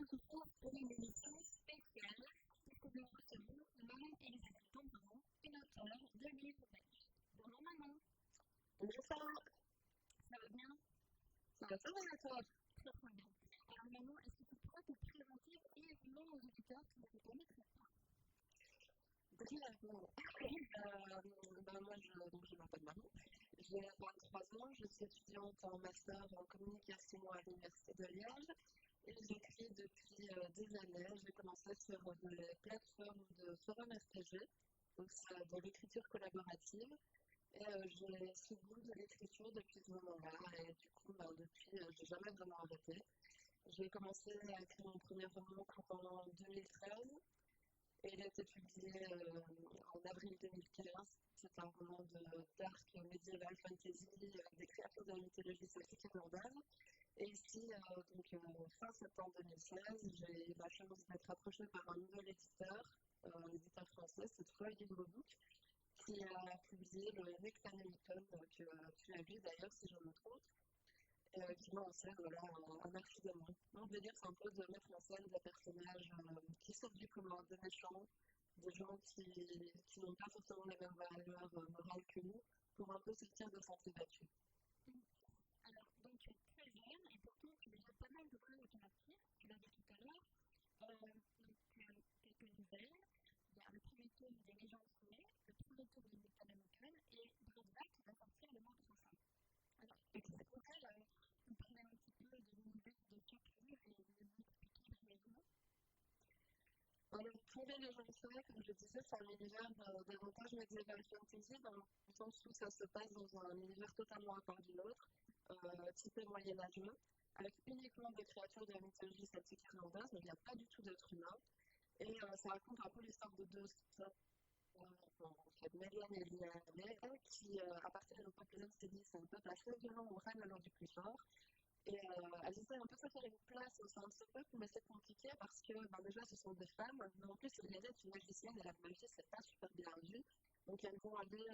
se retrouve pour une émission spéciale puisque nous recevons Marie-Elisabeth Tombeau, une auteure de livres belges. Bonjour Manon. Bonjour Sarah, Ça va bien? ça va très bien à toi? Très très bien. Alors Manon, est-ce que tu pourrais te présenter brièvement aux auditeurs qui ne te connaîtraient pas? Brièvement, moi je m'appelle Marie, j'ai 23 ans, je suis étudiante en master en communication à l'Université de Liège et j'écris depuis des années. J'ai commencé sur des plateformes de forum RPG, donc c'est de l'écriture collaborative. Et j'ai suivi de l'écriture depuis ce moment-là et du coup, depuis, j'ai jamais vraiment arrêté. J'ai commencé à écrire mon premier roman en 2013 et il a été publié en avril 2015. C'est un roman de dark médiéval fantasy des créatures de la mythologie celtique irlandaise. Et ici, fin septembre 2016, j'ai eu la chance d'être approchée par un nouvel éditeur, un éditeur français, cette fois Guillemot Book, qui a publié le Nectanomicon, que tu as lu d'ailleurs si je me trompe, qui m'en sert voilà, un archidémon. Mon délire, c'est un peu de mettre en scène des personnages qui sortent du commun, des méchants, des gens qui n'ont pas forcément les mêmes valeurs morales que nous, pour un peu sortir de sentiers battus. Alors, donc tu es très jeune et pourtant tu as déjà pas mal de choses à ton actif, tu l'as dit tout à l'heure. Quelques nouvelles. Il y a le premier tome des Légendes Fourrées, le premier tome de Nectanomicon et Broadback qui va sortir le mois prochain. Alors, est-ce que tu pourrais nous parler un petit peu de l'univers de chaque livre et nous expliquer brièvement? Alors, pour les légendes folles, comme je disais, c'est un univers davantage médiéval fantasy, dans le sens où ça se passe dans un univers totalement à part du nôtre, typé moyenâgeux, avec uniquement des créatures de la mythologie celtique irlandaise, mais il n'y a pas du tout d'êtres humains. Et ça raconte un peu l'histoire de deux sœurs, en fait, Melian et Liane, qui appartiennent au peuple Zensedi. C'est un peuple assez violent où règne l'ordre du plus fort. Et elles essaient un peu de se faire une place au sein de ce peuple, mais c'est compliqué parce que déjà ce sont des femmes, mais en plus Liane est une magicienne et la magie c'est pas super bien vu. Donc elles vont aller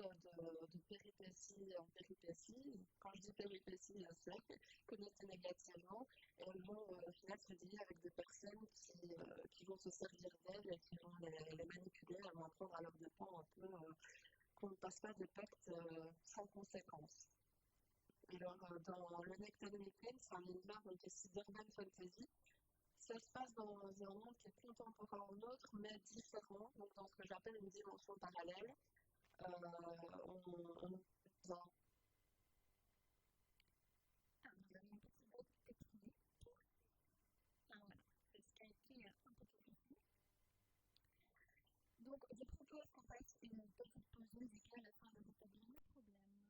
de péripétie en péripétie. Quand je dis péripétie, c'est connoté négativement. Et elles vont au final se lier avec des personnes qui vont se servir d'elles et qui vont les manipuler. Elles vont apprendre à leur dépens un peu qu'on ne passe pas des pactes sans conséquence. Alors, dans le Nectanomicon, c'est un univers qui est d'urban fantasy. Ça se passe dans un environnement qui est contemporain au nôtre, mais différent, donc dans ce que j'appelle une dimension parallèle. On dans Ah, nous avons un petit groupe technique. Ah, voilà, c'est ce qui a été un peu compliqué. Donc, je propose qu'on fasse une petite pause musicale afin de rétablir le problème.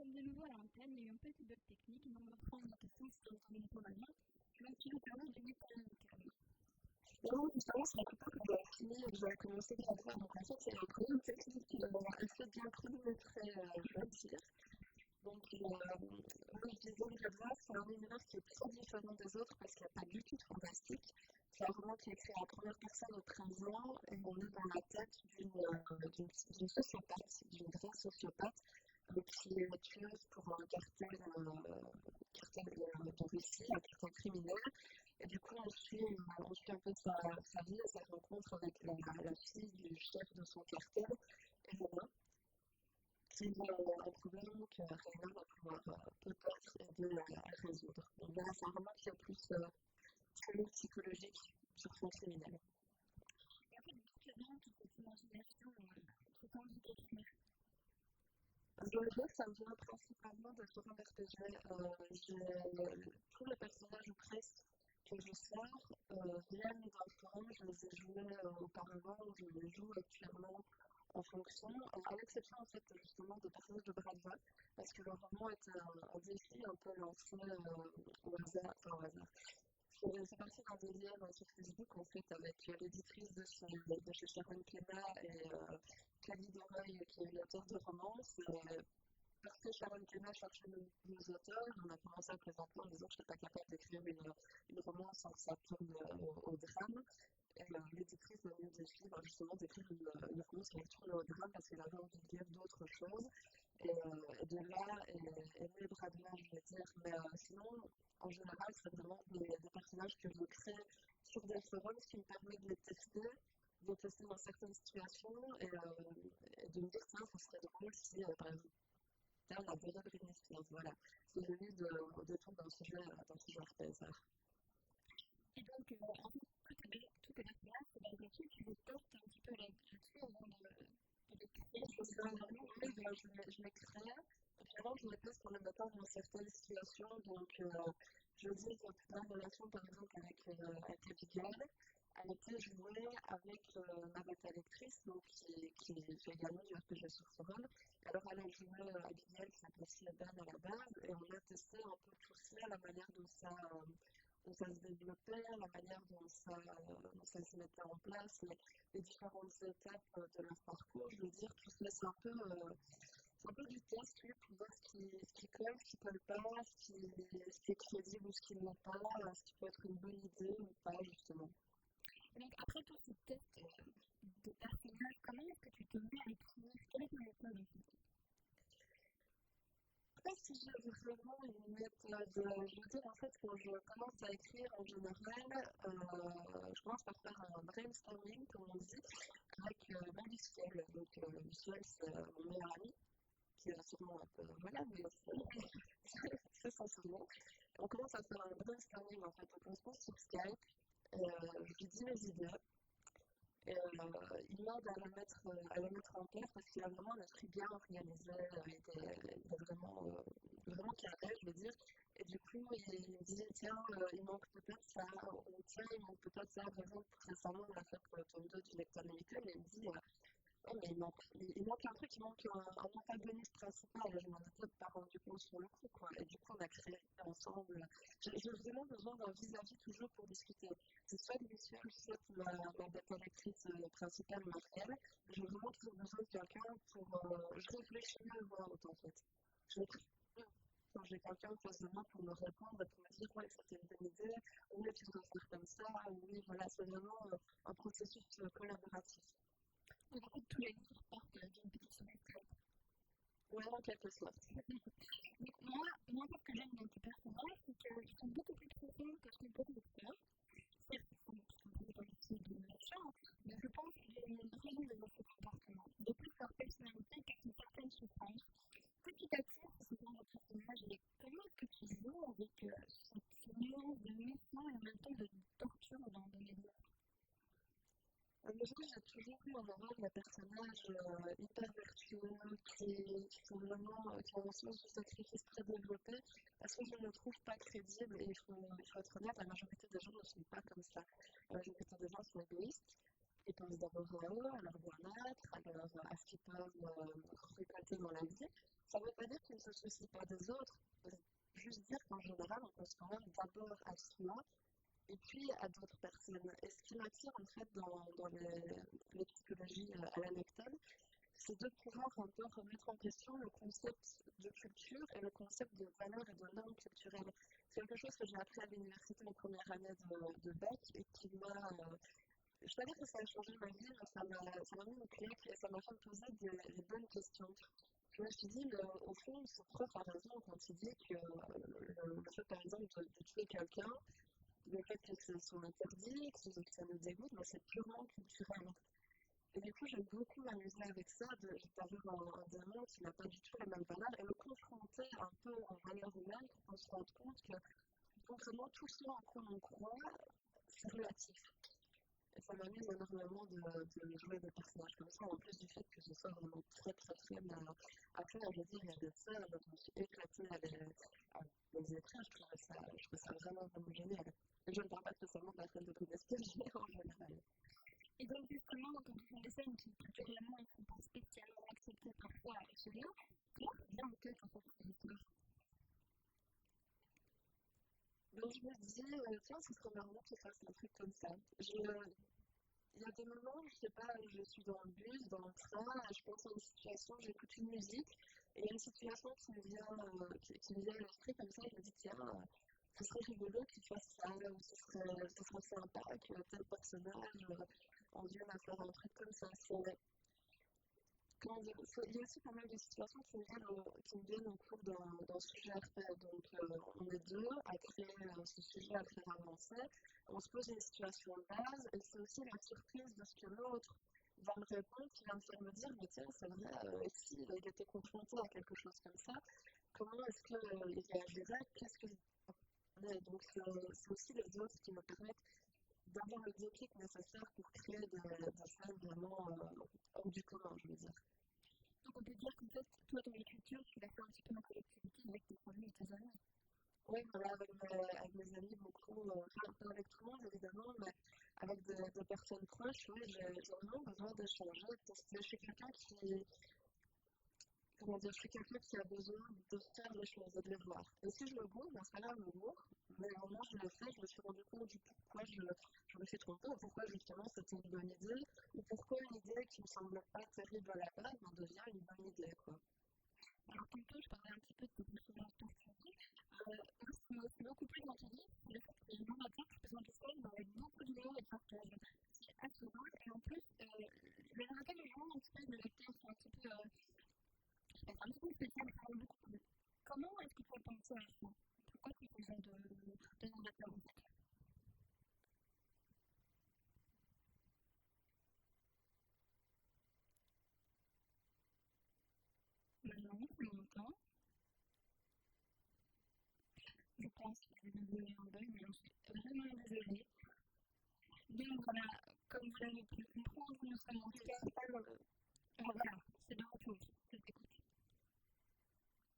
sommes de nouveau à l'antenne, il y a eu un petit bug technique, mais on va reprendre la question si tu entends pour la main. Donc, tu nous parles du métanomicum. Non, justement, c'est la plupart quand j'avais fini et que j'avais commencé à faire. Donc, en fait, c'est un problème technique qui m'a assez bien chronométré, je vais dire. Donc, oui, je disais que Redva, c'est un univers qui est très différent des autres parce qu'il n'y a pas du tout de fantastique. C'est un roman qui est écrit en première personne au 13 ans et on est dans la tête d'une sociopathe, d'une vraie sociopathe qui est tueuse pour un cartel de Russie, un cartel criminel. Et du coup, on suit un peu sa vie et sa rencontre avec la fille du chef de son cartel, Elena, qui a un problème que Raina va pouvoir peut-être aider à résoudre. Donc voilà, c'est un roman qui est plus psychologique sur son criminel. Et en fait, d'où te vient toute cette imagination, toute envie d'écrire? Dans le jeu, ça me vient principalement de forum RPG. Tous les personnages ou presque que je sors viennent d'un forum, je les ai joués auparavant, je les joue actuellement en fonction, à l'exception en fait justement des personnages de Bradva, parce que le roman est un défi un peu lancé au hasard, enfin au hasard. C'est parti d'un délire sur Facebook en fait avec l'éditrice de chez Sharon Kena et Cali Doreuil qui est l'auteur de romance. Parce que Sharon Kena cherchait de nouveaux auteurs, on a commencé à présenter en disant que je n'étais pas capable d'écrire une romance sans que ça tourne au drame. Et l'éditrice m'a mis au défi justement d'écrire une romance qui tourne au drame parce qu'elle avait envie de lire d'autres choses. Et de là est né Bradman, je vais dire. Mais sinon, en général, c'est vraiment des personnages que je crée sur des forums, ce qui me permet de les tester dans certaines situations et de me dire, tiens, ça serait drôle si, par exemple, la durée de Britney Spears, voilà. C'est venu de tout d'un sujet RPG. Et donc, en fait, tout est là, c'est la dessus, tu les testes un petit peu là-dessus avant de les créer. Oui, je les crée, et puis avant, je les teste pour les mettre dans certaines situations. Donc, je dis que ma relation, par exemple, avec Abigail, a été jouée avec ma bêta lectrice, donc, qui fait également du RPG sur forum. Alors, elle a joué Abigail, qui s'appelait Dan à la base, et on a testé un peu tout ça, la manière dont ça se développait, la manière dont ça se mettait en place, les différentes étapes de leur parcours. Je veux dire, tout ça, c'est un peu du test, oui, pour voir ce qui colle, ce qui ne colle pas, ce qui est crédible ou ce qui ne l'est pas, ce qui peut être une bonne idée ou pas, justement. Et donc, après tous ces tests de personnages, comment est-ce que tu te mets à écrire? Quelle est ton méthode en fait? Après, si j'ai vraiment une méthode, je veux dire, en fait, quand je commence à écrire, en général, je commence par faire un brainstorming, comme on dit, avec Luciel. Donc, Luciel, c'est mon meilleur ami, qui a sûrement un peu, voilà, mais c'est son surnom. On commence à faire un brainstorming, en fait, donc on se pose sur Skype, je lui dis mes idées, et il m'aide à les mettre en place parce qu'il a vraiment un esprit bien organisé, il est vraiment carré, je veux dire. Et du coup, il me dit, tiens, il manque peut-être ça, ou tiens, il manque peut-être ça. Par exemple, récemment, on l'a fait pour le tome 2 du lecteur limité, mais il me dit, ouais, mais il manque un truc, il manque un antagoniste principal, et je m'en étais pas rendu compte sur le coup, quoi. Et du coup, on a créé ensemble. J'ai vraiment besoin d'un vis-à-vis toujours pour discuter. C'est soit Luciole, soit ma bêta lectrice principale, Marielle. J'ai vraiment toujours besoin de quelqu'un pour. Je réfléchis mieux à voix haute, en fait. Je réfléchis mieux quand j'ai quelqu'un en face de moi pour me répondre et pour me dire, ouais, c'était une bonne idée, oui, tu devrais faire comme ça, oui, voilà, c'est vraiment un processus collaboratif. Donc, en fait, tous les livres partent d'une petite semestre. Oui, en quelque sorte. Donc, moi, ce que j'aime dans tes personnages, c'est qu'ils sont beaucoup plus profonds que ce qu'on peut faire. Certes, ils sont un peu dans le style de l'action, mais je pense qu'il y a une raison de leur comportement. De plus, leur personnalité cache une certaine souffrance. Petit à petit, ce genre de personnage, et comment est-ce que tu joues avec cette nuance de méfiance et en même temps de torture dans les livres? Moi, j'ai toujours eu en horreur les personnages hyper vertueux, qui ont un sens du sacrifice très développé, parce que je ne le trouve pas crédible, et il faut être honnête, la majorité des gens ne sont pas comme ça. La majorité des gens sont égoïstes, ils pensent d'abord à eux, à leur bien-être, à ce qu'ils peuvent récolter dans la vie. Ça ne veut pas dire qu'il ne se soucie pas des autres, ça veut juste dire qu'en général, on pense quand même d'abord à soi et puis à d'autres personnes. Et ce qui m'attire en fait dans les psychologies à la Nectane, c'est de pouvoir un peu remettre en question le concept de culture et le concept de valeur et de normes culturelles. C'est quelque chose que j'ai appris à l'université en première année de bac et qui m'a. Je ne vais pas dire que ça a changé ma vie, mais ça m'a mis au claque et ça m'a fait me poser des bonnes questions. Je me suis dit, au fond, ce prof a raison quand il dit que le fait, par exemple, de tuer quelqu'un, le fait que ce soit interdit, que ça nous dégoûte, mais c'est purement culturel. Et du coup, j'aime beaucoup m'amuser avec ça, d'avoir un démon qui n'a pas du tout les mêmes valeurs et le confronter un peu aux valeurs humaines pour qu'on se rende compte que concrètement, tout ce en quoi on croit, c'est relatif. Et ça m'amuse énormément de jouer des personnages comme ça, en plus du fait que ce soit vraiment très très fun à faire. Je veux dire, il y a des scènes dont je me suis éclatée à les écrire, je trouve ça vraiment vraiment génial. Et je ne parle pas spécialement de la scène de Codespierre en général. Et donc, justement, quand tu fais des scènes qui, particulièrement, ne sont pas spécialement acceptées parfois à l'échelle, comment vient en tête en fait ces histoires? Donc, je me dis, tiens, ce serait marrant que tu fasses un truc comme ça. Il y a des moments, je sais pas, je suis dans le bus, dans le train, je pense à une situation, j'écoute une musique, et il y a une situation qui me vient à l'esprit comme ça, je me dis, tiens, ce serait rigolo qu'il fasse ça, ou ce serait sympa que tel personnage en vienne à faire un truc comme ça. Comment dire, il y a aussi pas mal de situations qui me viennent au cours d'un sujet à faire. Donc, on est deux à créer ce sujet, à faire avancer. On se pose une situation de base, et c'est aussi la surprise de ce que l'autre va me répondre, qui va me faire me dire, mais tiens, c'est vrai, si il était confronté à quelque chose comme ça, comment est-ce qu'il réagirait, qu'est-ce que donc, c'est aussi les autres qui me permettent d'avoir le déclic nécessaire pour créer des scènes vraiment hors du commun, je veux dire. Donc, on peut dire qu'en fait, toi, ton écriture, tu l'as fait un petit peu en collectivité avec tes familles et tes amis. Oui, voilà, avec mes amis, beaucoup, enfin, pas avec tout le monde évidemment, mais avec des personnes proches, oui, j'ai vraiment besoin d'échanger parce que je suis quelqu'un qui, comment dire, je suis quelqu'un qui a besoin de faire les choses et de les voir. Et si je me gourre, dans ce cas-là, je me gourre, mais au moment où je l'ai fait, je me suis rendu compte du pourquoi je me suis trompée, ou pourquoi justement c'était une bonne idée, ou pourquoi une idée qui ne me semblait pas terrible à la base devient une bonne idée, quoi. Alors, tantôt, je parlais un petit peu de tes différentes perspectives. Moi, ce qui m'a aussi beaucoup plu dans ton livre, c'est le fait que les narrateurs présentent l'histoire avec beaucoup d'humour et de partage. C'est assez drôle. Et en plus, le narrateur est vraiment une espèce de lecteur qui est un petit peu spécial, ça m'a beaucoup plu. Comment est-ce que tu as pensé à ça? Pourquoi tu fais ça de narrateur en fait? Maintenant, pour longtemps, je pense que je vais donner un bug, mais j'en suis vraiment désolée. Donc voilà, comme vous l'avez pu comprendre, nous sommes en fait. Voilà, c'est de retour, je t'écoute.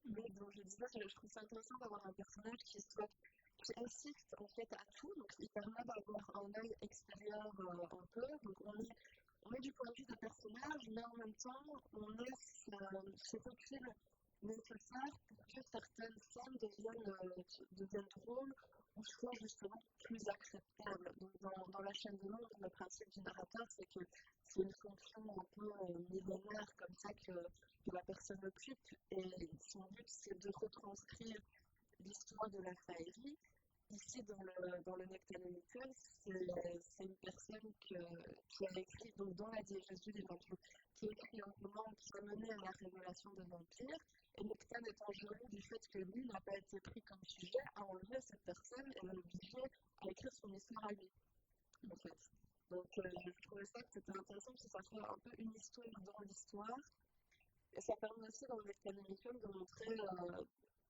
Oui, donc je disais, je trouve ça intéressant d'avoir un personnage qui assiste en fait à tout, donc il permet d'avoir un œil extérieur un peu, donc on est du point de vue des personnages, mais en même temps, on laisse ce recul nécessaire pour que certaines scènes deviennent drôles ou soient justement plus acceptables. Donc dans la chaîne de l'ombre, le principe du narrateur, c'est que c'est une fonction un peu millénaire comme ça que la personne occupe, et son but c'est de retranscrire l'histoire de la faillerie. Ici, dans le Nectanomicon, c'est une personne qui a écrit, donc dans la diégèse du livre, qui a écrit un roman qui a mené à la révélation des vampires, et Nectane étant jaloux du fait que lui n'a pas été pris comme sujet, a enlevé cette personne et l'a obligé à écrire son histoire à lui, en fait. Donc, je trouvais ça que c'était intéressant parce que ça fait un peu une histoire dans l'histoire, et ça permet aussi dans le Nectanomicon de montrer,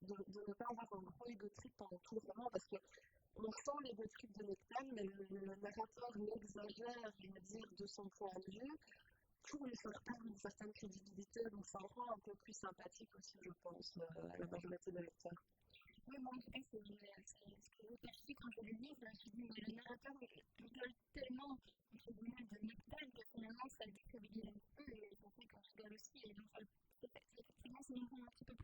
de ne pas avoir un gros ego trip pendant tout le roman, parce que on sent l'ego trip de Nectane, mais le narrateur l'exagère, je veux dire, de son point de vue, pour lui faire perdre une certaine crédibilité, donc ça rend un peu plus sympathique aussi, je pense, à la majorité des lecteurs. Oui, moi en tout cas, c'est ce que j'ai perçu quand je l'ai lu, je me suis dit, mais le narrateur rigole tellement, entre guillemets, de Nectane que finalement ça décrédibilise un peu, et ça fait qu'on rigole aussi, et donc effectivement, ça nous rend un petit peu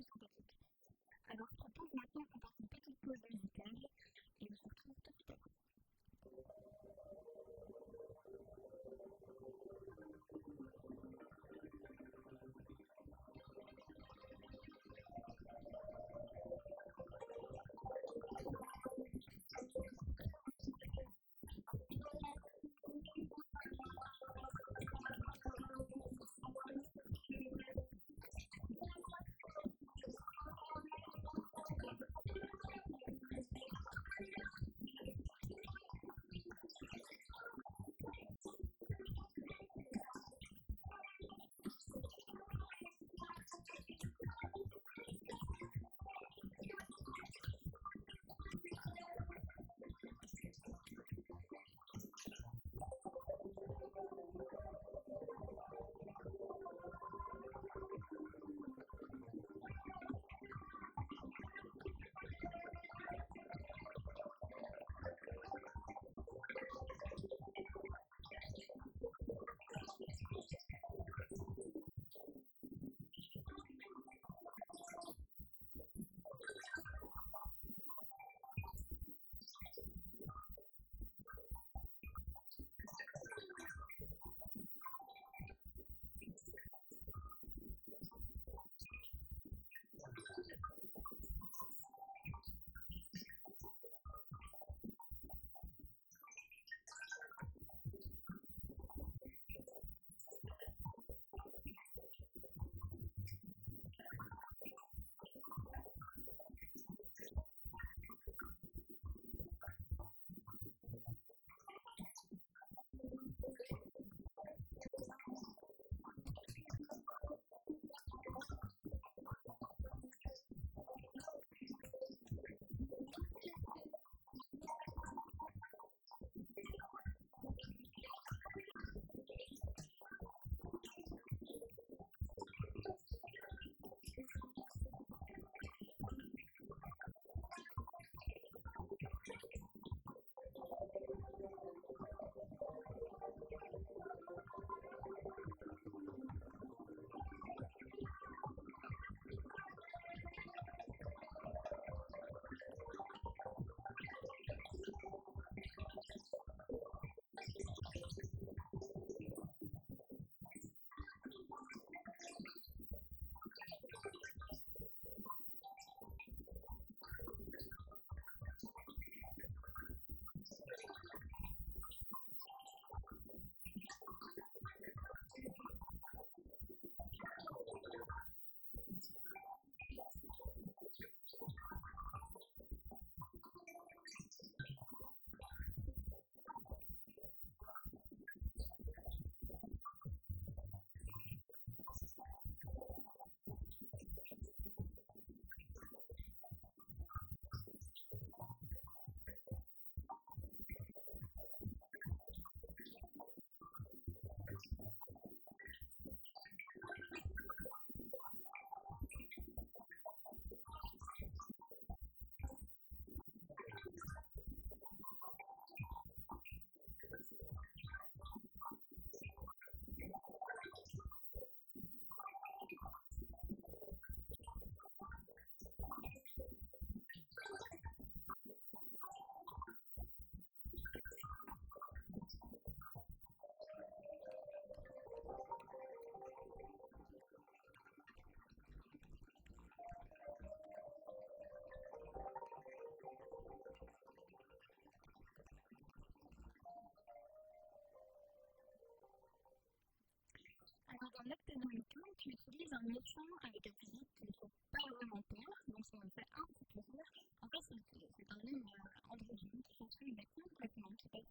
dans Nectanomicon, tu utilises un méchant avec un physique qui ne fait pas vraiment peur, donc ça me fait un petit peu rire. En fait, c'est un homme androgyne qui fonctionne complètement, qui passe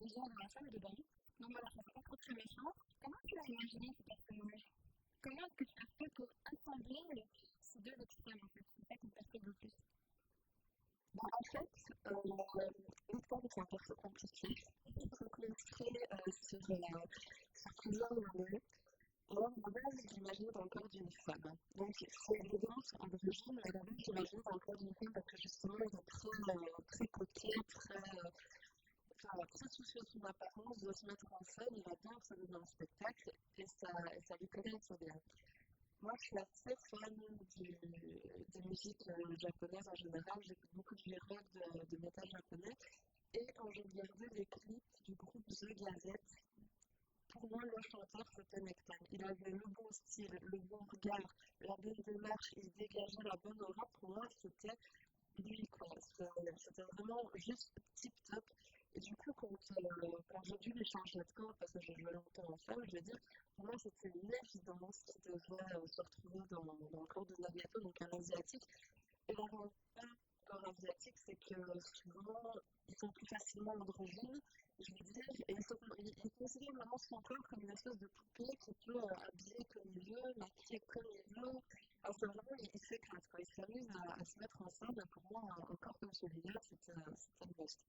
déjà dans la salle de bain. Donc voilà, ça fait pas trop très méchant. Comment tu as imaginé ce personnage? Comment est-ce que tu as fait pour assembler ces deux extrêmes en fait? C'est ça qui me perturbe le plus. Bah, en fait, Nectar est un perso compliqué. Il faut construire sur plusieurs années. Moi, de base, je l'imagine dans le corps d'une femme. Donc, c'est évident, c'est androgyne, mais d'abord, je l'imagine dans le corps d'une femme parce que justement, il est très coquet, très soucieux de son apparence, de se mettre en scène, il adore ça dans un spectacle et ça lui connaît assez bien. Moi, je suis assez fan des musiques japonaises en général. J'écoute beaucoup de J-rock, de métal japonais. Et quand j'ai regardé les clips du groupe The Gazette, pour moi, le chanteur, c'était Nectar. Il avait le bon style, le bon regard, la bonne démarche, il dégageait la bonne aura. Pour moi, c'était lui, quoi. C'était vraiment juste tip-top. Et du coup, quand j'ai dû lui changer de corps, parce que j'ai joué longtemps en femme, je veux dire, pour moi, c'était une évidence qu'il devait se retrouver dans le corps de Nagato, donc un asiatique. Et l'avantage du corps asiatique, c'est que souvent, ils sont plus facilement androgynes, je veux dire, et ils considèrent vraiment son corps comme une espèce de poupée qui peut habiller comme il veut, maquiller comme il veut. Alors, c'est vraiment, il s'éclate, quoi. Il s'amuse à se mettre en scène. Et pour moi, un corps comme celui-là, c'était le best.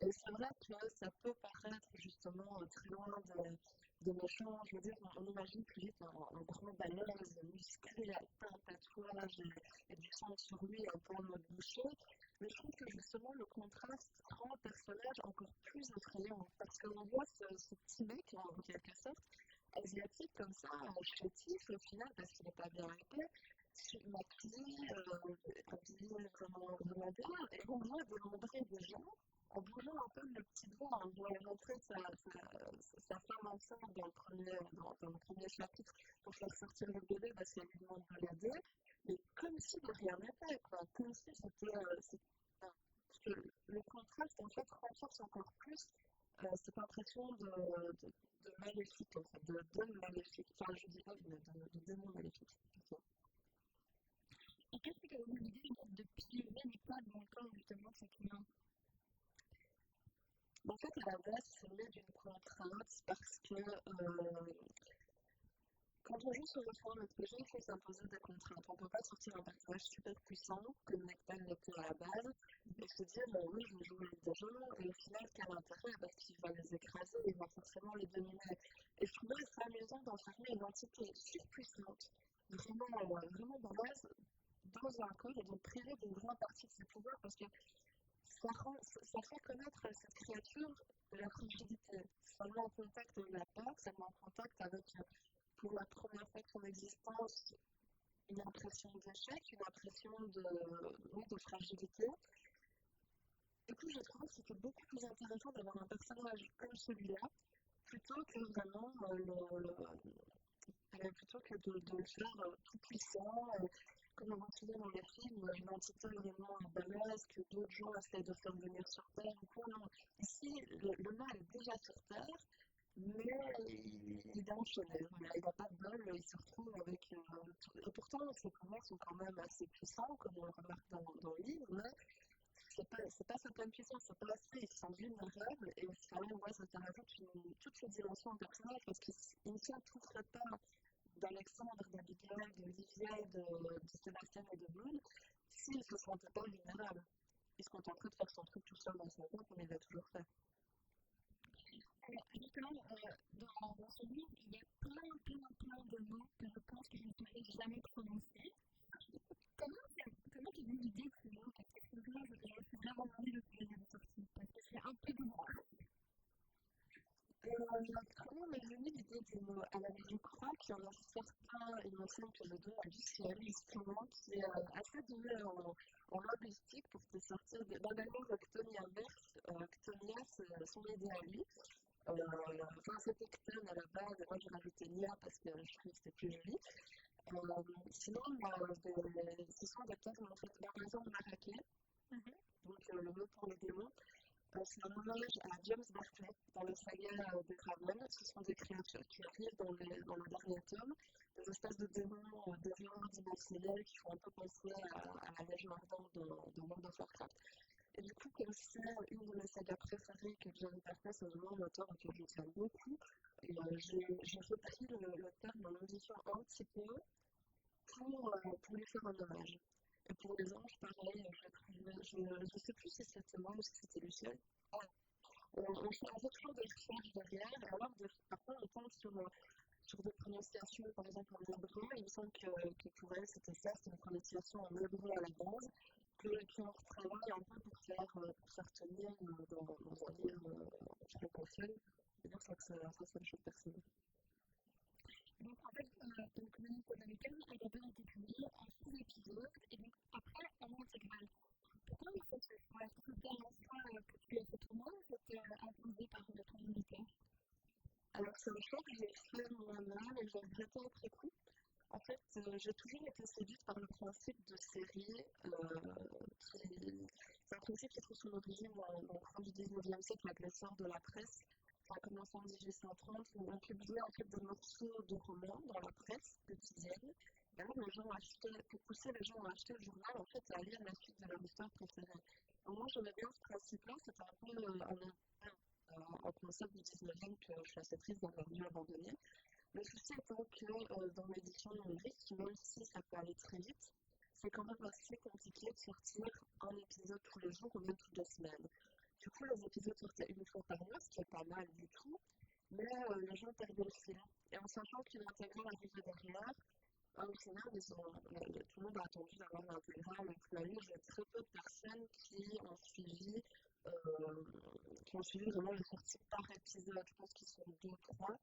Et c'est vrai que ça peut paraître justement très loin de méchant. Je veux dire, on imagine plus vite un grand balèze, musclé, à plein de tatouages et du sang sur lui, un peu en mode boucher. Mais je trouve que justement, le contraste rend le personnage encore plus attrayant. Parce qu'on voit ce petit mec, en quelque sorte, asiatique comme ça, chétif au final, parce qu'il n'est pas bien épais, maquillé, habillé vraiment bien, et on voit démontrer des gens en bougeant un peu le petit doigt, on voit rentrer sa femme enceinte dans le premier chapitre pour faire sortir le bébé parce qu'elle lui demande de l'aider, mais comme si de rien n'était, quoi, comme si parce que le contraste en fait renforce encore plus cette impression de maléfique, en fait, d'homme maléfique. Enfin, je dis homme, mais de démon maléfique. Et qu'est-ce que tu as eu l'idée de piloter les pattes dans le corps justement de cette humain? En fait, à la base, c'est né d'une contrainte parce que quand on joue sur le forum RPG, il faut s'imposer des contraintes. On ne peut pas sortir un personnage super puissant, comme Nectar l'était à la base, et se dire, oui, je vais jouer des gens, et au final, quel intérêt? Parce qu'il va les écraser, il va forcément les dominer. Et je trouvais ça amusant d'enfermer une entité surpuissante, vraiment balèze, dans un corps, et de priver d'une grande partie de ses pouvoirs, parce que ça fait connaître à cette créature la fragilité. Ça met en contact avec la peur, ça met en contact avec pour la première fois de son existence, une impression d'échec, une impression de fragilité. Et puis, je trouve que c'était beaucoup plus intéressant d'avoir un personnage comme celui-là, plutôt que vraiment plutôt que de le faire tout puissant, comme on voit souvent dans les films, une entité vraiment balèze que d'autres gens essaient de faire venir sur Terre. Non. Ici, le mal est déjà sur Terre, mais il est enchaîné. Voilà, il n'a pas de bol, il se retrouve avec. Et pourtant, ses pouvoirs sont quand même assez puissants, comme on le remarque dans le livre, mais c'est pas sa pleine puissance, c'est pas assez, il se sent vulnérable, et au final, ouais, ça rajoute toute une dimension au personnage, parce qu'il ne s'entourerait pas d'Alexandre, d'Abigail, d'Olivier, de Sébastien et de Boone s'il ne se sentait pas vulnérable. Il se contenterait de faire son truc tout seul dans son coin, comme il l'a toujours fait. Justement, dans ce livre, il y a plein de mots que je pense que je ne pourrais jamais prononcer. Comment tu as eu l'idée de ces mots? Parce que moi, je me suis vraiment demandé le sujet de sortie, parce que c'est un peu bizarre. Comment m'est venue l'idée des mots? Alors, je crois qu'il y en a certains, il me semble que je dois à Luciel, justement, qui est assez doué en linguistique pour te sortir des. D'abord, Ctonia Verse, Ctonia, c'est son idée à lui. Enfin, c'était Cton à la base, et moi j'ai rajouté Nia parce que je trouvais que c'était plus joli. Sinon, ce sont des termes, en fait, par exemple, Maraké, donc le mot pour les démons. C'est un hommage à James Barclay dans la saga des Raven. Ce sont des créatures qui arrivent dans le dernier tome, des espèces de démons dimensionnels qui font un peu penser à la Légion ardente de World of Warcraft. Et du coup, comme c'est une de mes sagas préférées que James Barclay, c'est vraiment un auteur auquel je tiens beaucoup, et j'ai repris le terme en modifiant un petit peu pour lui faire un hommage. Et pour les anges, pareil, je ne sais plus si c'était moi ou si c'était Lucien. On fait toujours des recherches derrière, et alors parfois on tombe sur des prononciations, par exemple en hébreu. Il me semble que pour elle c'était ça, c'était une prononciation en hébreu à la base, qu'on retravaille un peu pour faire tenir dans un livre qui le fonctionne. Et donc ça c'est une chose personnelle. Donc, en fait, donc, Chronique américaine a d'abord été publiée en 6 épisodes et donc après en intégrale. Pourquoi on a fait ce choix? Est-ce que c'était un choix que tu as fait tout le monde ou c'était imposé par ton éditeur? Alors, c'est un choix que j'ai fait moi-même et je regrettais après coup. En fait, j'ai toujours été séduite par le principe de série c'est un principe qui trouve son origine dans le fin du 19e siècle avec l'essor de la presse. Ça a commencé en 1830 où on publiait en fait des morceaux de romans dans la presse quotidienne. Et alors, pour pousser les gens à acheter le journal, en fait, et à lire la suite de leur histoire préférée. Donc, moi, j'aimais bien ce principe-là, c'était un peu un concept du 19e que je suis assez triste d'avoir dû abandonner. Le souci étant que dans l'édition numérique, même si ça peut aller très vite, c'est quand même assez compliqué de sortir un épisode tous les jours ou même toutes les semaines. Du coup, les épisodes sortaient une fois par mois, ce qui est pas mal du tout, mais les gens perdaient le fil. Et en sachant qu'une intégrale arrivait derrière, au final, tout le monde a attendu d'avoir l'intégrale en plus. J'ai très peu de personnes euh, qui ont suivi vraiment les sorties par épisode. Je pense qu'ils sont 2-3.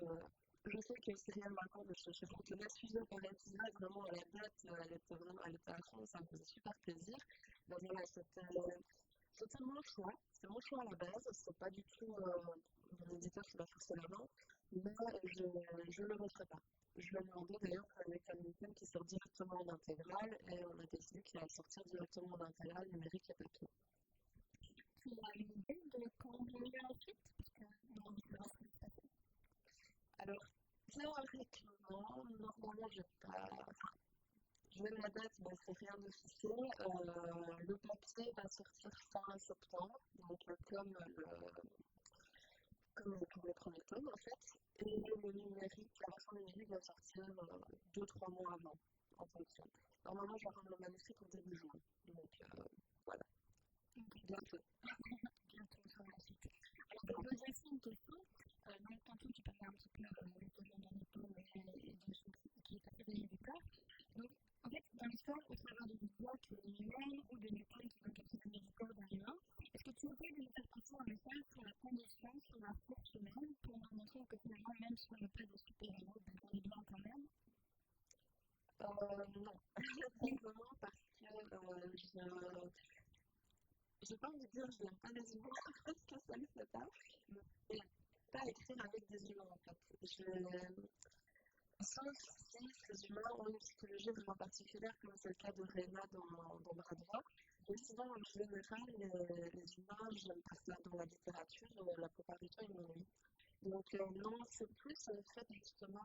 Euh, je sais que Serial maintenant, je retenais suivre par épisode, vraiment à la date, elle était à fond, ça me faisait super plaisir. Donc voilà, c'était mon choix, c'était mon choix à la base, c'est pas du tout mon éditeur qui m'a forcé la main, mais je ne le referai pas. Je lui ai demandé d'ailleurs avec un item qui sort directement en intégrale et on a décidé qu'il allait sortir directement en intégrale numérique et papier. Tu as une idée de quand vous allez ensuite? Parce que Alors, théoriquement, normalement, je mets la date, mais c'est rien d'officiel. Le papier va sortir fin septembre, donc comme le premier tome en fait. Et le numérique, la version numérique va sortir 2-3 mois avant, en fonction. Normalement, je vais rendre le manuscrit au début juin. Donc voilà, bientôt. bientôt on sera ensuite. Alors, je pose aussi une question. Donc, tantôt, tu parlais un petit peu de ton éditeur et de ce qui est passé de l'éditeur. Donc, en fait, dans l'histoire, au travers de voix qui est humaine ou de Newton qui va capter un éditeur dans les mains, est-ce que tu essaies de nous faire passer un message sur la condition, sur la force humaine, pour nous montrer que finalement, même si on n'est pas des super-héros, ben, on est bien quand même? Non, simplement parce que j'ai pas envie de dire que je n'aime pas les humains, parce que ça ne le fait pas. Mais pas écrire avec des humains en fait. Sauf si ces humains ont une psychologie vraiment particulière, comme c'est le cas de Rena dans Bras droit. Mais sinon, en général, les humains, j'aime pas ça dans la littérature, la plupart du temps, ils m'ennuient. Donc, non, c'est plus le fait, justement,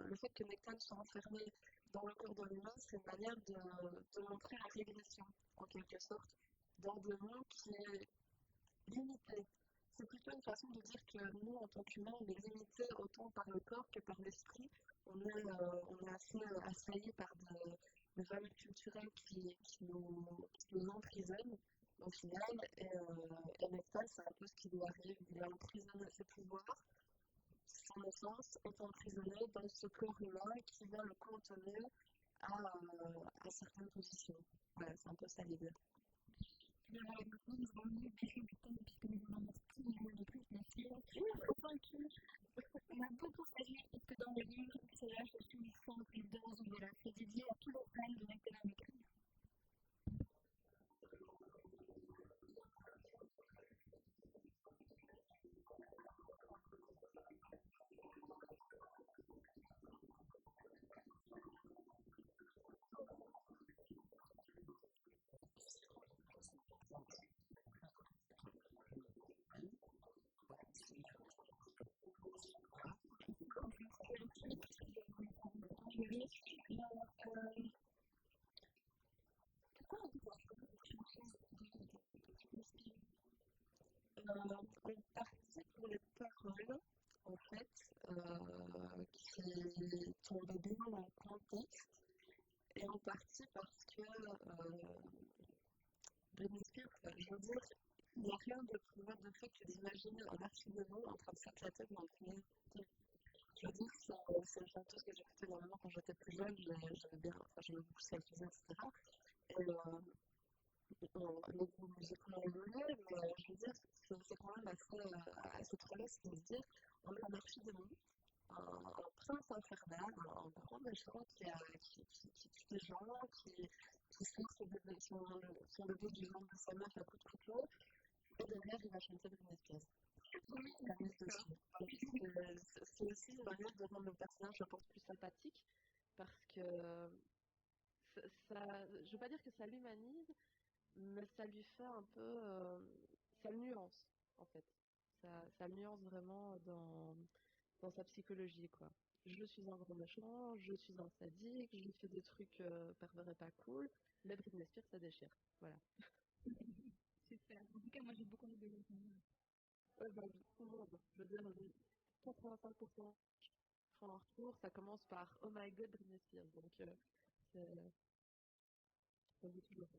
le fait que Nectan soit enfermé dans le corps d'un humain, c'est une manière de montrer la régression, en quelque sorte, dans des mondes qui est limité. C'est plutôt une façon de dire que nous, en tant qu'humains, on est limité autant par le corps que par l'esprit. On est assez assaillis par des valeurs culturelles qui nous emprisonnent au final. Et Nectal, c'est un peu ce qui lui arrive. Il est emprisonné à ses pouvoirs. Son essence est emprisonnée dans ce corps humain qui va le cantonner à certaines positions. Voilà, c'est un peu ça l'idée. Maintenant, nous avons mis des résultats puisque nous avons un de plus, bien sûr. On a beaucoup choisi que dans le livre, c'est là que je suis centre de voilà, c'est dédié à tous les fans de l'économie. qui tombait bien dans le contexte, et en partie parce que Britney Spears, je veux dire, il n'y a rien de plus mal de fait que d'imaginer un archidémon en train de s'éclater dans le premier film. Je veux dire, c'est une chanteuse que j'écoutais énormément quand j'étais plus jeune, j'aimais beaucoup ce qu'elle faisait, etc. Et les groupes musicaux ont évolué, mais je veux dire, c'est quand même assez trollé ce qu'on se dit. On a un archidémon, un prince infernal, un grand méchant qui tue des gens, qui sort son bébé du ventre de sa mère à coups de couteau, et derrière il va chanter Britney Spears. Oui, la mise dessus. C'est aussi une manière de rendre le personnage, je pense, plus sympathique, parce que je ne veux pas dire que ça l'humanise, mais ça lui fait un peu, ça le nuance, en fait. Ça le nuance vraiment dans sa psychologie, quoi. Je suis un gros méchant, je suis un sadique, je fais des trucs pervers et pas cool, mais Britney Spears, ça déchire. Voilà. Super. En tout cas, moi, j'ai beaucoup aimé le film. Ouais, bah, tout le monde. Je veux dire, 85% font un retour, ça commence par Oh my god, Britney Spears. Donc, ça vaut toujours.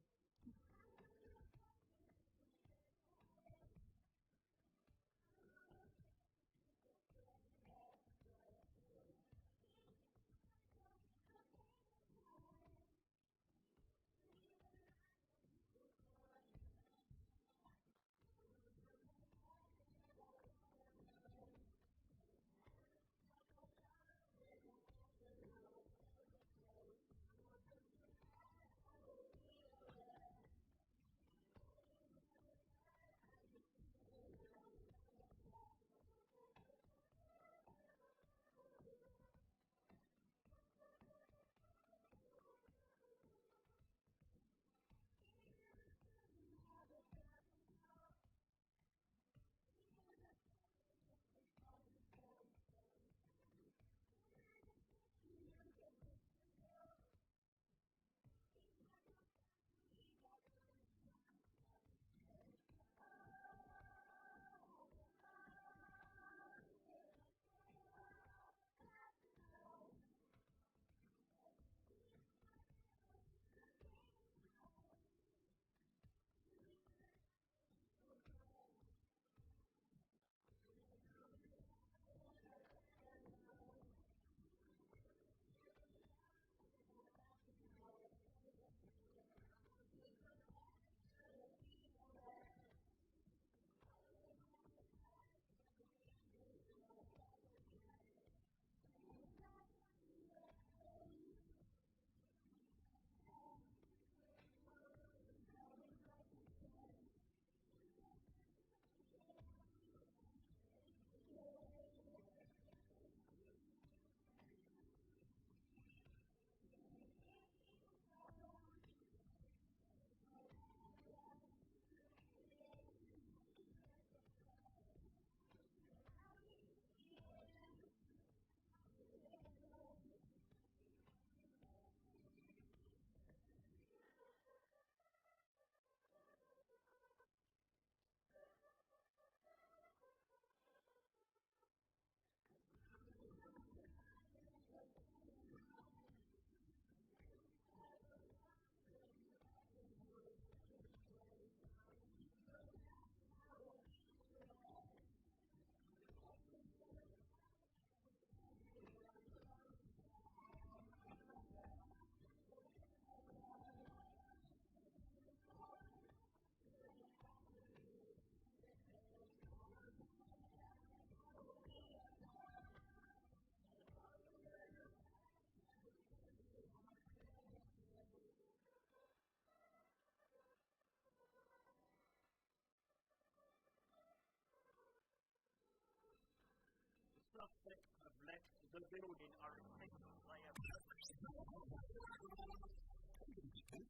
Suspects have left the building are expected to play a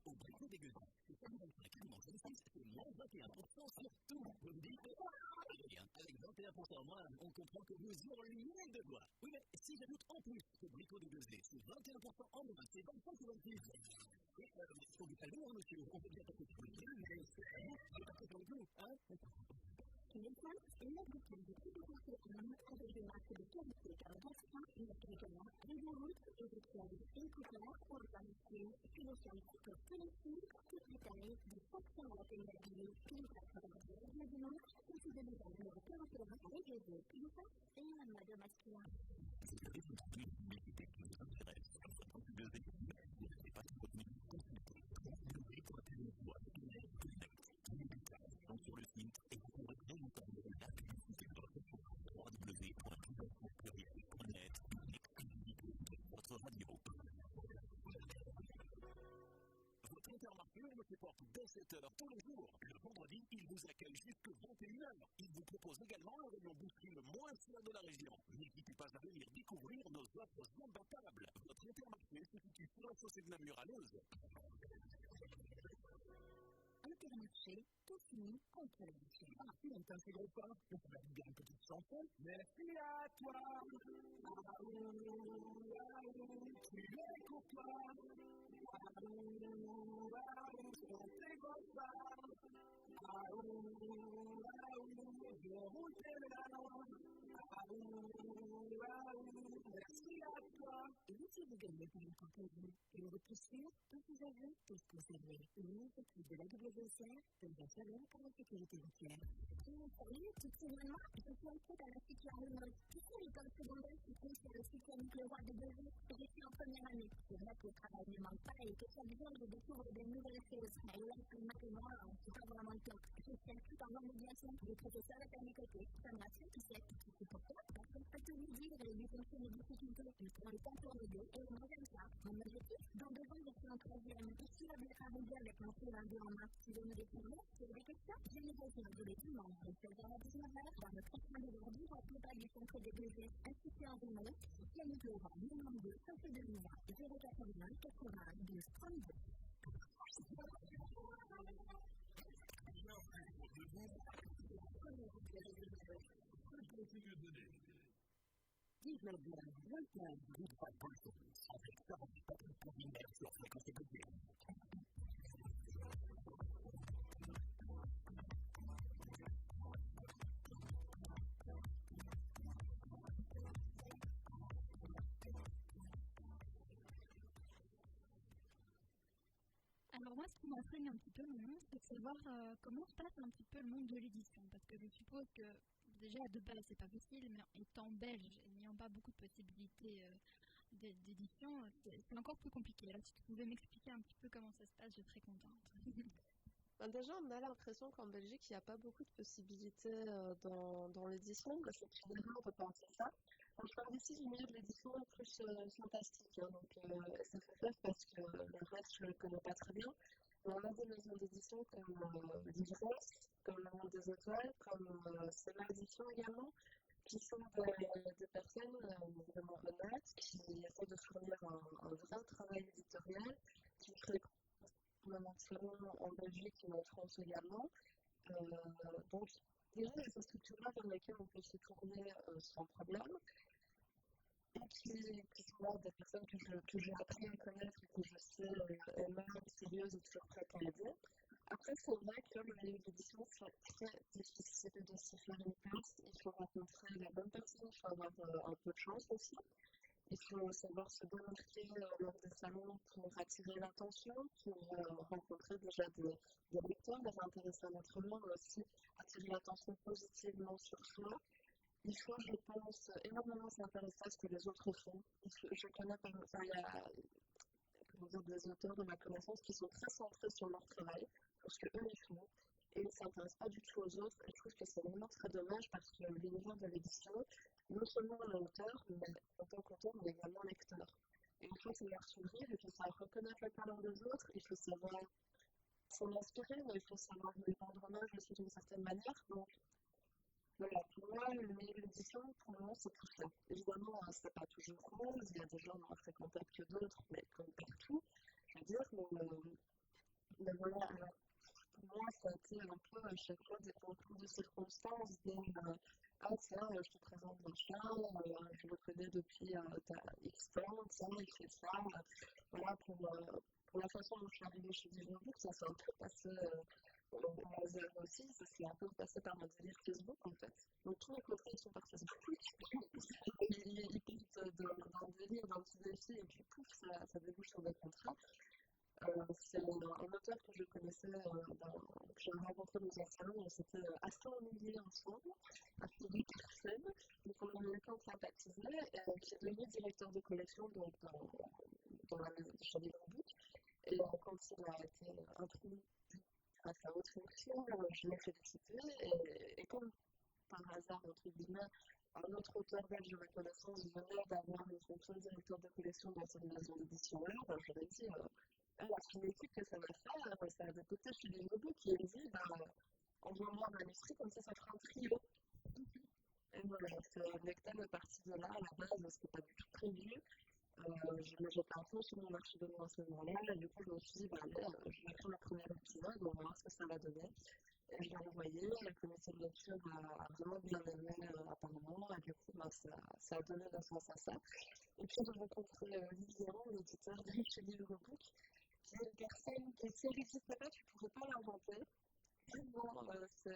au Brico Déguzin. C'est tellement quasiment justice, c'est moins 21% sur tout. Vous me dites, bien, avec 21% moins, on comprend que vous hurliez de joie. Oui, mais si j'ajoute en plus que Brico Déguzin, c'est 21% en moins, c'est 25 ou 26. Oui, il faut du calme, monsieur. On peut bien passer sur le prix, mais c'est pas sur le clou, hein? Une femme est l'habitude de tout dépenser en un avec des marques de qualité portes dès 7h tous les jours. Le vendredi, il vous accueille jusqu'à 21h. Il vous propose également un rayon boucherie le moins cher de la région. N'hésitez pas à venir découvrir nos offres imbattables. Votre Intermarché se situe sur la chaussée de Namur à Leuze. Intermarché, tout fini contre les déchets. Ah, tu entends ces gros pas? On va dire une petite chanson. Merci à toi. Tu es coupable. Sur tes gros pas. Je roule tes larmes. Merci à toi. Et si vous gagnez par le contenu et le repoussure, tous vous avez tous conservé. Une initiative de la WSR comme un salon pour la sécurité routière. Salut, tout simplement, je suis en cours à la situation remote. Qui sont les écoles secondaires qui comptent sur le cycle avec le roi de Béziers? Et je suis en première année. C'est vrai que le travail ne manque pas et que chaque jour je découvre de nouvelles choses. Mais là, maintenant, on ne sait pas vraiment le temps. Je suis inscrite en organisation. Les professeurs étaient à mes côtés. Ça me rassure, tu sais. C'est pourquoi? Parce qu'on peut tout vous dire et lui fonctionner des difficultés. Il prend le temps pour m'aider et moi j'aime ça. Mon objectif, dans 2 ans, je suis en 3e. Ici, la bière arrivée avec mon cours lundi en mars. Si vous me découvrez, c'est des questions. Je les réponds. Je les demande. Je fais à 19h dans le prochain d'aujourd'hui pour le pas du centre des DG. Institut en remote. Yannick Laurent, numéro 2, centre de Lyon. 081 92 32. Vive bien, welcome, good vibrations, avec Sarah Patrick Pouviner sur Fréquence Écoutée. Alors moi, ce qui m'entraîne un petit peu maintenant, c'est de savoir comment se passe un petit peu le monde de l'édition. Parce que je suppose que déjà de base, c'est pas facile, mais étant belge et n'ayant pas beaucoup de possibilités d'édition, c'est encore plus compliqué. Alors si tu pouvais m'expliquer un petit peu comment ça se passe, je serais contente. Déjà, on a l'impression qu'en Belgique, il n'y a pas beaucoup de possibilités dans l'édition, mais c'est une erreur de penser ça. Quand je parle d'ici, le milieu de l'édition est plus fantastique, hein, donc ça fait peur parce que le reste, je ne le connais pas très bien. Mais on a des maisons d'édition comme Livros, comme Le Monde des Étoiles, comme Sema Édition également, qui sont des personnes vraiment honnêtes, qui essaient de fournir un vrai travail éditorial, qui créent vraiment en Belgique et en France également. Donc, déjà, il y a ces structures-là vers lesquelles on peut se tourner sans problème, et qui sont là des personnes que j'ai appris à connaître et que je sais aimables, sérieuses et toujours prêtes à aider. Après, c'est vrai que le milieu de l'édition, c'est très difficile de s'y faire une place. Il faut rencontrer la bonne personne, il faut avoir un peu de chance aussi. Il faut savoir se démarquer lors des salons pour attirer l'attention, pour rencontrer déjà des lecteurs, les intéresser à notre œuvre, mais aussi attirer l'attention positivement sur soi. Il faut, je pense, énormément s'intéresser à ce que les autres font. Je connais il y a des auteurs de ma connaissance qui sont très centrés sur leur travail, sur ce qu'eux ils font, et ils ne s'intéressent pas du tout aux autres. Et je trouve que c'est vraiment très dommage parce que l'univers de l'édition, non seulement on est auteur, mais en tant qu'auteur, on est également lecteur. Et il faut savoir s'ouvrir, il faut savoir reconnaître le talent des autres, il faut savoir s'en inspirer, mais il faut savoir lui rendre hommage aussi d'une certaine manière. Donc, voilà, pour moi, le milieu de l'édition, pour le moment, c'est tout ça. Évidemment, c'est pas toujours rose, il y a des gens moins fréquentables que d'autres, mais comme partout, je veux dire, mais voilà, alors, pour moi, ça a été un peu à chaque fois des concours de circonstances, ah tiens, je te présente machin, je le connais depuis X temps, tiens, il fait ça, voilà, pour la façon dont je suis arrivée chez Digibook, ça s'est un peu passé au hasard aussi, ça s'est un peu passé par mon délire Facebook en fait. Donc tous mes contrats ils sont par Facebook, ils partent d'un délire, d'un petit défi, et puis pouf, ça débouche sur des contrats. C'est un auteur que je connaissais, que j'avais rencontré dans un salon, on s'était assez ennuyés ensemble, à Philippe Arsène, donc on a longtemps sympathisé, qui est devenu directeur de collection donc, dans la maison de Digibook. Et quand il a été introduit à sa haute fonction, je l'ai félicité, et comme par hasard, entre guillemets, un autre auteur belge de ma connaissance venait d'avoir une fonction de directeur de collection dans cette maison d'édition-là, je lui ai dit, la cinétique que ça va faire, ça va dépoter chez les robots qui me dit, envoie-moi un manuscrit, comme ça fera un trio. Et voilà, Nectar est parti de là, à la base, c'était pas du tout prévu. J'étais un peu sur mon archivement à ce moment-là, et du coup, je me suis dit, allez, je vais faire le premier épisode, on va voir ce que ça va donner. Et je l'ai envoyé, la commission de lecture a vraiment bien aimé, apparemment, et du coup, ça a donné naissance à ça. Et puis, j'ai rencontré Vivian, l'éditeur de chez Librebook, qui est une personne que si elle n'existait pas, tu ne pourrais pas l'inventer. Vraiment, c'est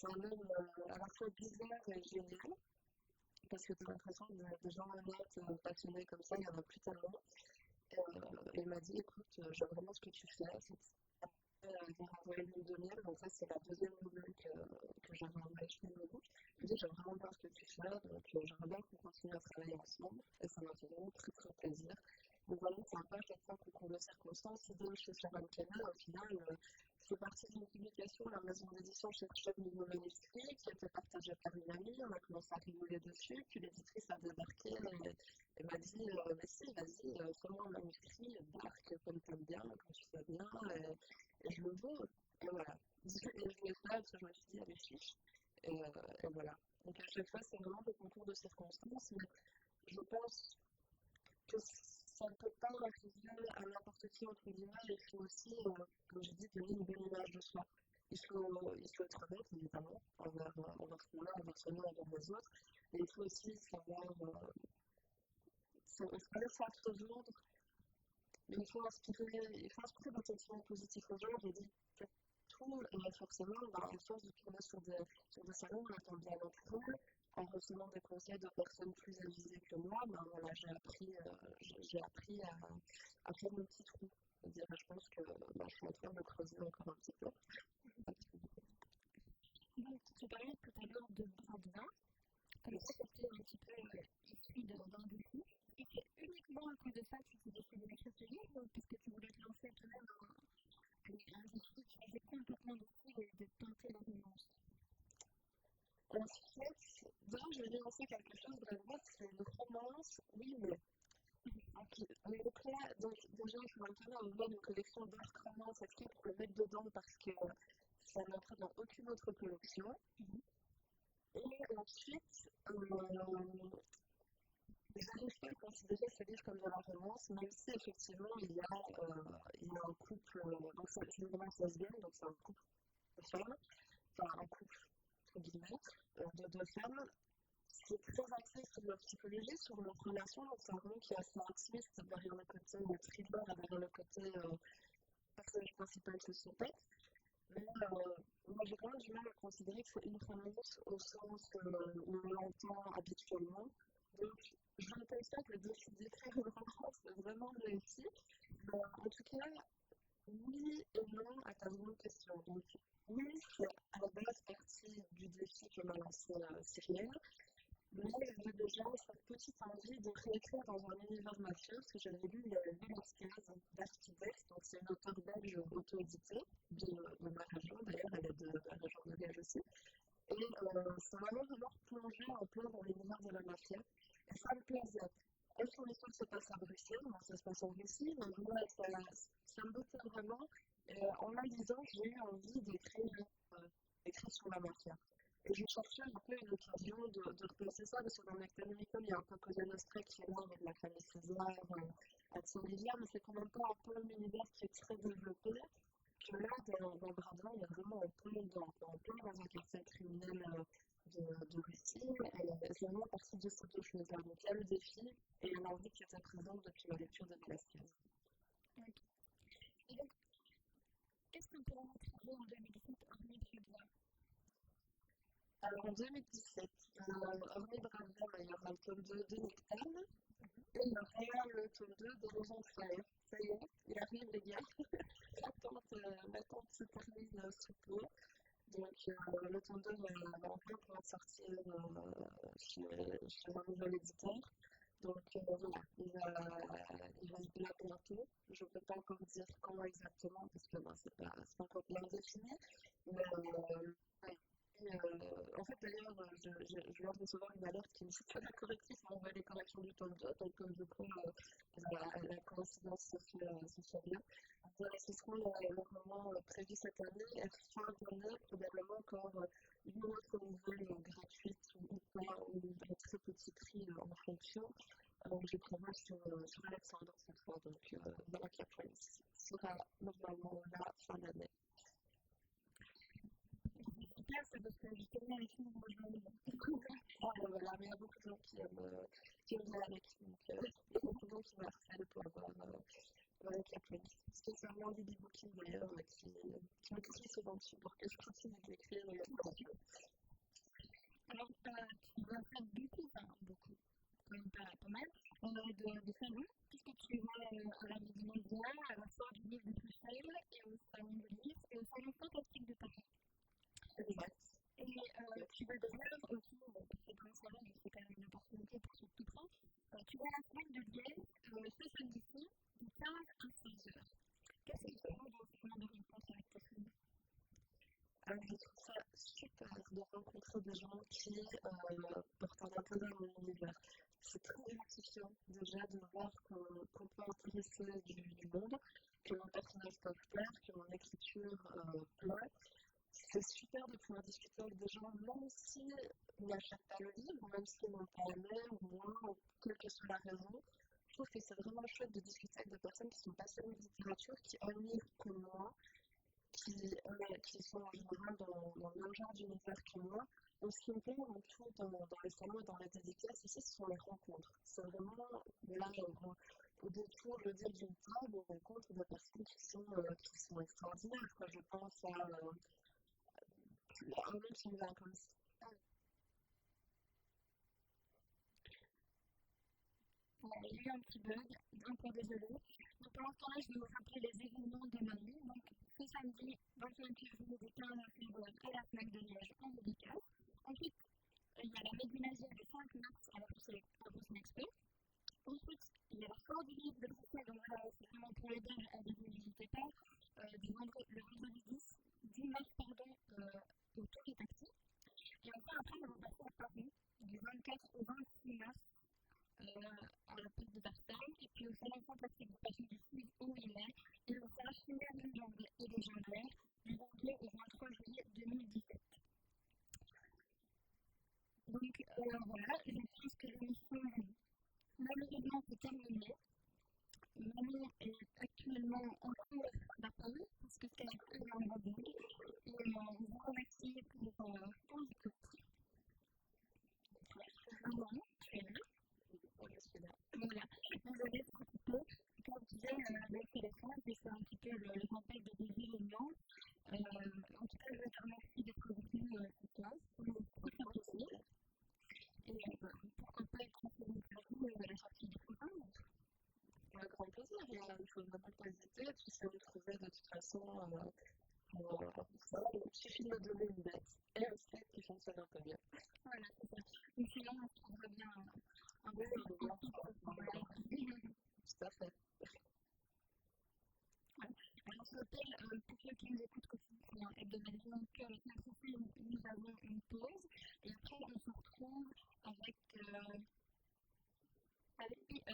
un homme à la fois bizarre et génial, parce que tu as l'impression que des gens honnêtes, passionnés comme ça, il n'y en a plus tellement. Et il m'a dit, écoute, j'aime vraiment ce que tu fais. J'ai envoyé une demi-heure, donc ça c'est la deuxième nouvelle que j'avais envoyée chez Librebook. Je lui ai dit, j'aime vraiment bien ce que tu fais, donc j'aimerais bien qu'on continue à travailler ensemble, et ça m'a fait vraiment très très plaisir. Donc voilà, c'est un peu à chaque fois qu'on trouve de circonstances. Idem chez Sharon Kenner, au final, c'est parti d'une publication à la maison d'édition cherchait de nouveaux manuscrits qui a été partagé par une amie. On a commencé à rigoler dessus, puis l'éditrice a débarqué et m'a dit mais si, vas-y, fais-moi un manuscrit, barque comme t'aimes bien, comme tu fais bien, et je le veux. Et voilà. Et je l'ai fait parce que je me suis dit, allez, fiche. Et voilà. Donc à chaque fois, c'est vraiment des concours de circonstances, mais je pense que ça ne peut pas arriver à n'importe qui, entre guillemets. Il faut aussi, comme j'ai dit, donner une bonne image de soi. Il faut être honnête, évidemment, envers ce qu'on a, envers soi-même, envers les autres. Mais il faut aussi savoir faire se vendre. Mais il faut inspirer des sentiments positifs aux gens. J'ai dit que tout, et forcément, à force de tourner sur des salons, en étant bien entouré, en recevant des conseils de personnes plus avisées que moi, voilà, j'ai appris à faire mon petit trou. Je pense que je suis en train de creuser encore un petit peu. Donc, tu parlais tout à l'heure de bras de vin. Comme ça, c'était un petit peu issu de vin de fou. Et c'est uniquement à cause de ça que tu t'es décidé d'écrire ce livre, parce que tu voulais te lancer quand même un défi qui faisait complètement de fou et de tenter la romance. En fait, déjà, je vais lancer quelque chose, vraiment, c'est une romance, oui, mais. Donc là, déjà, je suis maintenant à ouvrir une collection d'art romance écrits pour le mettre dedans parce que ça n'entre dans aucune autre collection. Et ensuite, j'arrive pas à considérer ce livre comme de la romance, même si effectivement il y a un couple, donc c'est une romance lesbienne, donc c'est un couple de femmes, enfin un couple, entre guillemets, de deux femmes. C'est très axé sur leur psychologie, sur leur relation, donc c'est un roman qui est assez intimiste derrière le côté thriller, derrière le côté personnage principal sociopathe. Mais moi j'ai quand même du mal à considérer que c'est une romance au sens où on l'entend habituellement. Donc je ne pense pas que le défi d'écrire une romance soit vraiment réussi. Mais en tout cas, oui et non à ta seconde question. Donc oui, c'est à la base partie du défi que m'a lancé Cyrielle. Mais j'avais déjà cette petite envie de réécrire dans un univers mafieux, parce que j'avais lu Velasquez d'Archidex, donc c'est une auteure belge auto-éditée de ma région, d'ailleurs elle est de la région de Liège aussi. Et ça m'a vraiment plongé en plein dans l'univers de la mafia, et ça me plaisait. Elle, son histoire se passe à Bruxelles, moi ça se passe en Russie, mais moi ça me bottait vraiment, et en la lisant, j'ai eu envie d'écrire sur la mafia. Et je cherchais un peu une occasion de replacer ça, parce que dans Nectanomicon, il y a un peu Cosa Nostra qui est là avec la famille César, Action-Rivière, mais c'est quand même pas un peu un univers qui est très développé. Que là, dans Bradin, il y a vraiment un peu dans un quartier criminel de Russie, et c'est vraiment partie de ces deux choses-là. Donc il y a le défi et l'envie qui était présente depuis la lecture de Velasquez. Okay. Et donc, qu'est-ce qu'on peut retrouver en 2017 hormis Suédois? Alors en 2017, hormis Bradin, il y aura le tome 2 de Nectane, et il y aura le tome 2 de Rose en Fire. Ça y est, il arrive les gars. L'attente se termine sous peu. Donc le tome 2 va enfin pouvoir sortir chez un nouvel éditeur. Donc voilà, il va être là bientôt. Je ne peux pas encore dire quand exactement parce que c'est pas encore bien défini. Mais en fait, d'ailleurs, je viens de recevoir une alerte qui me dit que la correctrice m'a envoyé les corrections du tome 2, donc comme du coup, la coïncidence se fait bien. Voilà, ce sera le roman prévu cette année, et fin d'année, probablement encore une autre nouvelle gratuite ou pas, ou à très petit prix en fonction. Je prévois sur Alexandre cette fois, donc Malakia Prince sera normalement là fin d'année. Super, c'est parce que justement, les films, moi, je me Voilà, mais il y a beaucoup de gens qui aiment bien Alex, donc il y a beaucoup de gens qui m'harcèlent pour avoir Malakia Prince. Spécialement Bibi Booking d'ailleurs, qui me crie souvent dessus pour que je continue d'écrire. Alors, tu vas faire beaucoup, quand même pas mal, de salons, puisque tu vas à la Vie du Média, à la Foire du Livre de Bruxelles, et au Salon de Livre, et au Salon Fantastique de Paris. Exact. Et tu vas d'ailleurs aussi, c'est comme ça, c'est quand même une opportunité pour ceux tout proches, tu vas à la semaine de Liège, ce samedi-ci, de 15 à 16 heures. Qu'est-ce que tu trouves dans ce moment de rencontre avec tes filles? Alors, je trouve ça super de rencontrer des gens qui portent un intérêt à mon univers. C'est très gratifiant déjà de voir qu'on peut intéresser du monde, que mon personnage peut plaire, que mon écriture plaît. C'est super de pouvoir discuter avec des gens, même s'ils n'achètent pas le livre, même s'ils n'ont pas aimé, ou moins, ou quelle que soit la raison. Je trouve que c'est vraiment chouette de discuter avec des personnes qui sont passionnées de littérature, qui aiment lire comme moi, qui sont en général dans le même genre d'univers que moi. Donc, ce qui me plaît avant tout dans les salons et dans les dédicaces ici, ce sont les rencontres. C'est vraiment là, au détour, je veux dire, d'une table, on rencontre des personnes qui sont extraordinaires. Quoi. Je pense à un nom qui me vient comme ça. Il y a eu un petit bug, encore désolé. Donc pour l'instant là, je vais vous rappeler les événements de mardi. Donc ce samedi 25 février de 15 à 16 heures à la FNAC de Liège en dédicace. Ensuite, il y a la Médinasia du 5 mars à la Bruxelles Expo. Ensuite, il y a la Foire du Livre de Bruxelles, donc voilà, c'est vraiment pour les dames, n'hésitez pas. Le vendredi 10 mars, pardon, au Tour est Taxi. Et enfin, après, on va passer à Paris, du 24 au 26 mars. À la place de Versailles, et puis au Salon Fantastique de Paris du Sud où il est, et au Salon Chimère et légendaire du 22 au 23 juillet 2017. Donc voilà, je pense que l'émission malheureusement s'est terminée. Mamie est actuellement en cours d'appel parce que c'est énormément de bug. Et je vous remercie pour l'écoute. Maman, tu es là? Voilà, désolée pour un petit peu. Comme je disais, le téléphone, c'est un petit peu le rappel de des événements. En tout cas, je te remercie d'être venu cette classe. C'est très apprécié. Et pourquoi pas être renseigné pour vous à la sortie du programme? Un grand plaisir, il ne faut vraiment pas hésiter. Tu sais me trouver de toute façon pour ça. Il suffit de me donner une date et un site qui fonctionne un peu bien. Voilà, c'est ça. Donc sinon, on se trouvera bien un peu Tout à fait. Voilà. Alors, je rappelle, pour ceux qui nous écoutent quotidiennement hebdomadairement, qu'avec notre film, nous avons une pause. Et après, on se retrouve avec IE,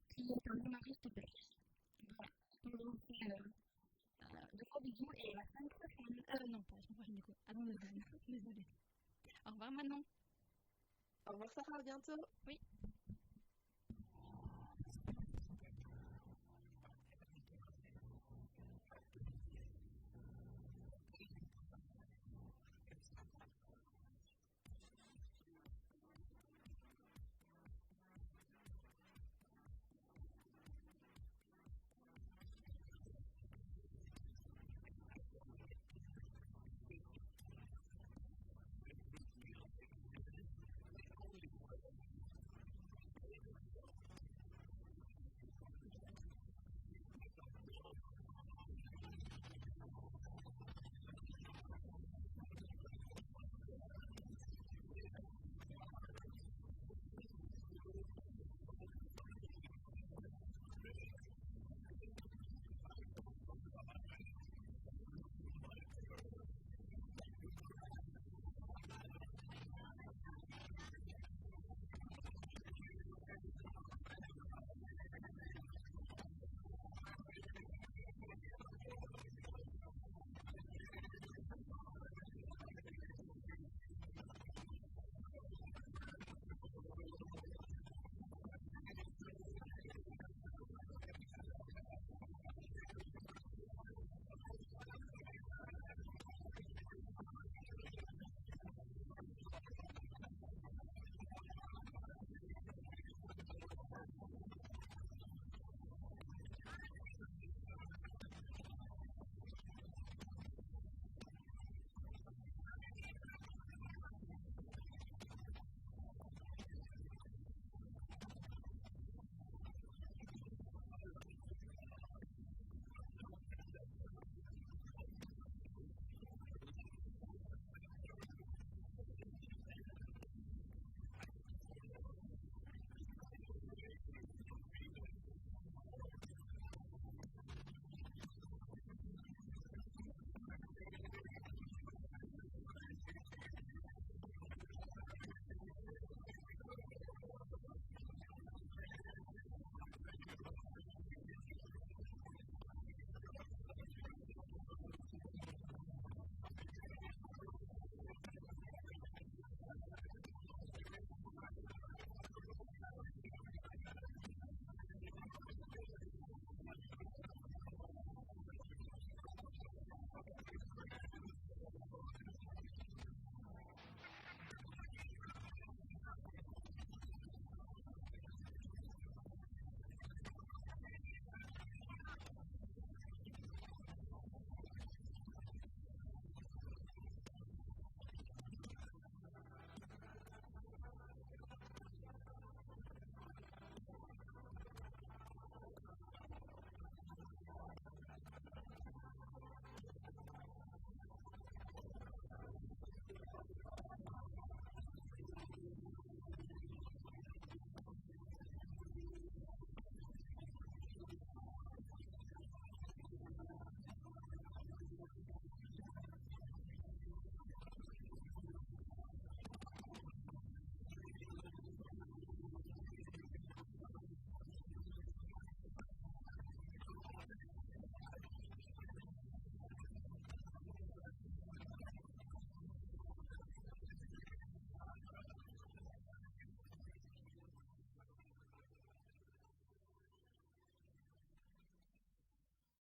qui est un humoriste belge. Voilà. Donc, je vous fais de gros bisous et à la semaine prochaine. Non, pas la semaine prochaine, du coup. Avant le Désolée. Au revoir, Manon. Au revoir, Sarah, à bientôt. Oui.